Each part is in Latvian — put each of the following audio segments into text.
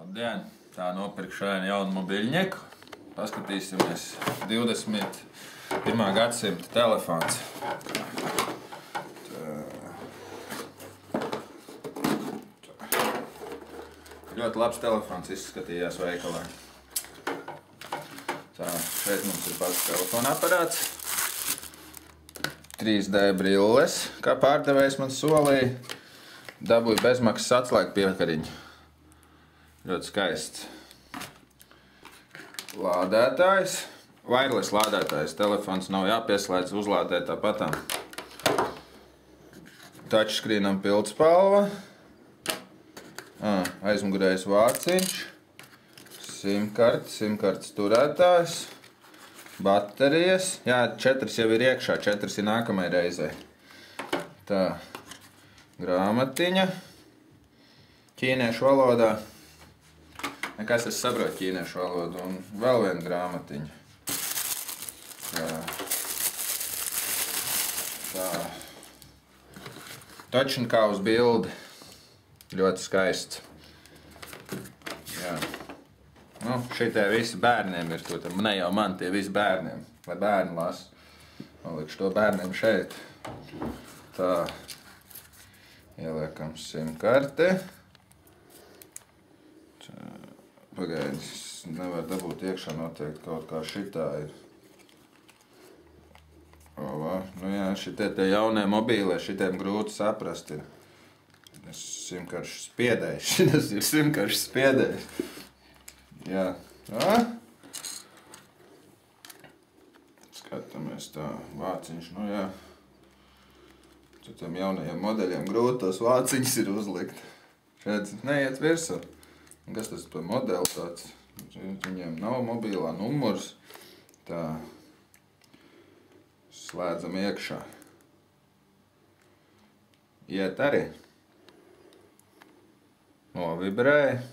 Labdien! Tā nopirku šādu jaunu mobiļņeku. Paskatīsimies 21. gadsimta telefons. Ļoti labs telefons izskatījās veikalā. Tā, šeit mums ir pats telefona aparāts. 3D brilles, kā pārdevējs man solīja. Dabūju bezmaksas atslēgu piekariņu. Ļoti skaists. Lādētājs. Wireless lādētājs. Telefons nav jāpieslēdz, uzlādē tāpatām. Touchscreenam pildspalva. Aizmugurējais vārciņš. Simkartes turētājs. Baterijas. Jā, 4 jau ir iekšā, 4 ir nākamai reizei. Tā. Grāmatiņa. Ķīniešu valodā. Nekas es saprotu ķīniešu valodu. Un vēl viena grāmatiņa. Tā. Točin kā uz bildi. Ļoti skaists. Jā. Nu, šitie visi bērniem ir tur. Ne jau man, tie visi bērniem. Lai bērni lasa. Nolikšu to bērniem šeit. Tā. Ieliekam simkarte. Pagaidi, es nevaru dabūt iekšā noteikti kaut kā šitā ir. Nu jā, šitie tie jaunie mobīlie, šitiem grūti saprast ir. Es simkaršu spiedējs, šitas ir simkaršu spiedējs. Jā. Skatāmies tā, vāciņš, nu jā. Tiem jaunajiem modeļiem grūti tos vāciņus ir uzlikt. Šeit neiet virsū. Kas tas par modeli tāds? Viņiem nav mobilā numurs. Tā. Slēdzam iekšā. Iet arī. Novibrēja.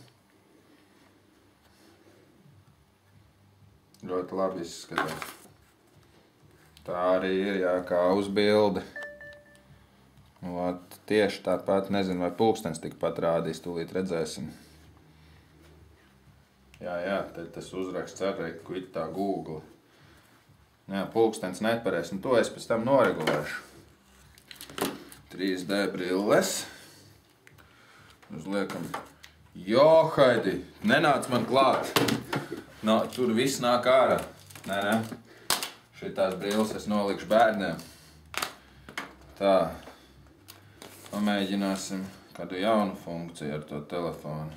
Ļoti labi izskatās. Tā arī ir, jā, kā uz bildi. Tieši tāpat, nezinu, vai pulkstens tikpat rādīs, tūlīt redzēsim. Jā, tad tas uzraksts arī kvitā Google. Jā, pulkstens nepareiz, un to es pēc tam noregulēšu. 3D brilles. Uzliekam. Jo, Haidi, nenāc man klāt. No, tur viss nāk ārā. Nē. Šitās brilles es nolikšu bērniem. Tā. Pamēģināsim kādu jaunu funkciju ar to telefonu.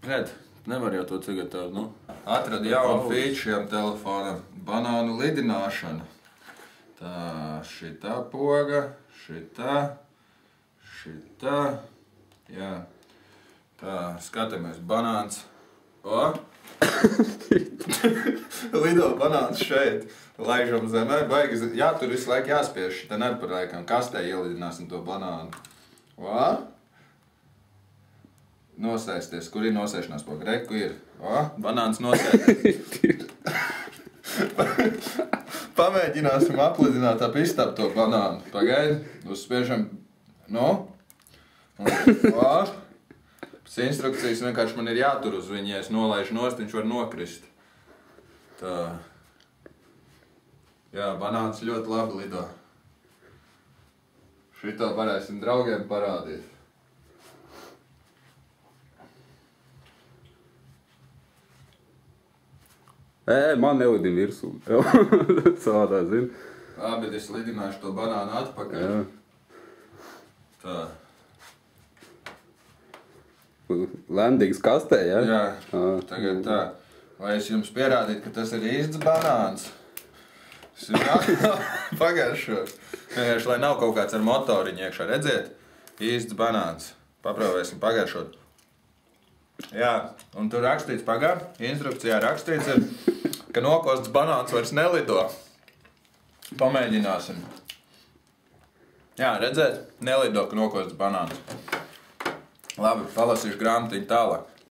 Red, nevar jau to sagatavot, nu? Atradu jaunu feature šiem telefonam. Banānu lidināšana. Tā, šitā poga, šitā. Jā. Tā, skatāmies, banāns. Lido banāns šeit. Laižam zemē, baigi, jā, tur visu laiku jāspiež. Te par laikam kastē ielidināsim to banānu. Nosēsties. Kur ir nosēšanās poga? Reku ir. Banāns nosēsties. Pamēģināsim aplidināt ap istapu to banānu. Pagaidi, uzspiežam. Pēc instrukcijas vienkārši man ir jātur uz viņu. Ja es nolaižu nost, viņš var nokrist. Tā. Jā, banāns ļoti labi lido. Šito varēsim draugiem parādīt. Man nelidina virsū. Savādā, zini. Labi, es lidināšu to banānu atpakaļ. Jā. Tā. Landings kastē, jā? Jā, tagad tā. Lai es jums pierādītu, ka tas ir īsts banāns. Es pagaršot. Vienkārši, lai nav kaut kāds ar motoriņu iekšā. Redziet? Īsts banāns. Paprāvēsim pagaršot. Jā, un tur rakstīts instrukcijā rakstīts ir, ka nokosts banāns vairs nelido. Pamēģināsim. Jā, redzēt? Nelido, ka nokosts banāns. Labi, palasīšu grāmatiņu tālāk.